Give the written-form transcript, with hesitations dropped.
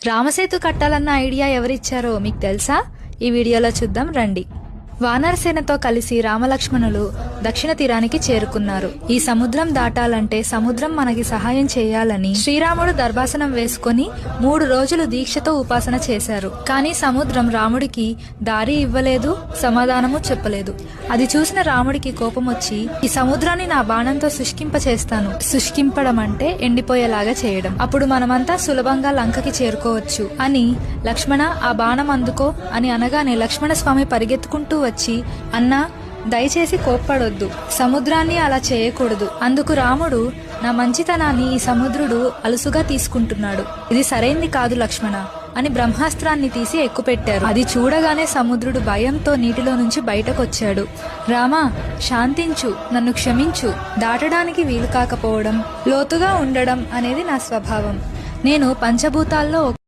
Ram Setu కట్టాలన్న idea ఎవరిచ్చారో మీకు తెలుసా? ఈ వీడియోలో చూద్దాం రండి. వానరసేనతో కలిసి రామలక్ష్మణులు దక్షిణ తీరానికి చేరుకున్నారు. ఈ సముద్రం దాటాలంటే సముద్రం మనకి సహాయం చేయాలని శ్రీరాముడు దర్భాసనం వేసుకుని 3 రోజులు దీక్షతో ఉపాసన చేశారు. కానీ సముద్రం రాముడికి దారి ఇవ్వలేదు, సమాధానము చెప్పలేదు. అది చూసిన రాముడికి కోపం వచ్చి, ఈ సముద్రాన్ని నా బాణంతో శుష్కింపచేస్తాను. శుష్కింపడం అంటే ఎండిపోయేలాగా చేయడం. అప్పుడు మనమంతా సులభంగా లంకకి చేరుకోవచ్చు అని లక్ష్మణ ఆ బాణం అందుకో అని అనగానే లక్ష్మణ స్వామి పరిగెత్తుకుంటూ వచ్చి, అన్నా దయచేసి కోప్పడొద్దు, సముద్రాన్ని అలా చేయకూడదు. అందుకు రాముడు, నా మంచితనాన్ని ఈ సముద్రుడు అలుసుగా తీసుకుంటున్నాడు, ఇది సరైంది కాదు లక్ష్మణ అని బ్రహ్మాస్త్రాన్ని తీసి ఎక్కుపెట్టారు. అది చూడగానే సముద్రుడు భయంతో నీటిలో నుంచి బయటకొచ్చాడు. రామా శాంతించు, నన్ను క్షమించు, దాటడానికి వీలు కాకపోవడం, లోతుగా ఉండడం అనేది నా స్వభావం. నేను పంచభూతాల్లో